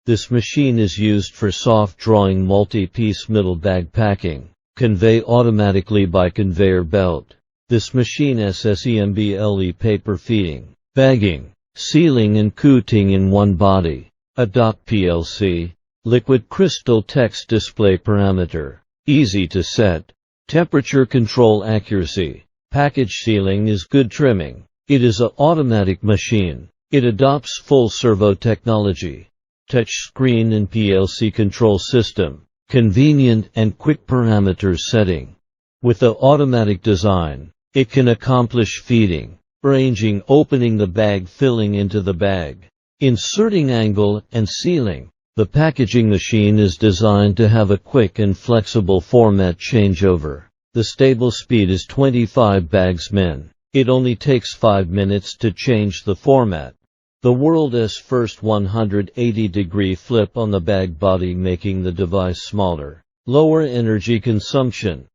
This machine is used for soft drawing multi-piece middle bag packing. Convey automatically by conveyor belt. This machine SCI-TECH paper feeding, bagging, sealing and coating in one body. Adopt PLC. Liquid crystal text display parameter. Easy to set. Temperature control accuracy. Package sealing is good trimming. It is an automatic machine. It adopts full servo technology. Touch screen and PLC control system. Convenient and quick parameters setting. With the automatic design, it can accomplish feeding, arranging, opening the bag, filling into the bag, inserting angle, and sealing. The packaging machine is designed to have a quick and flexible format changeover. The stable speed is 25 bags min. It only takes 5 minutes to change the format. The world's first 180-degree flip on the bag body, making the device smaller, lower energy consumption,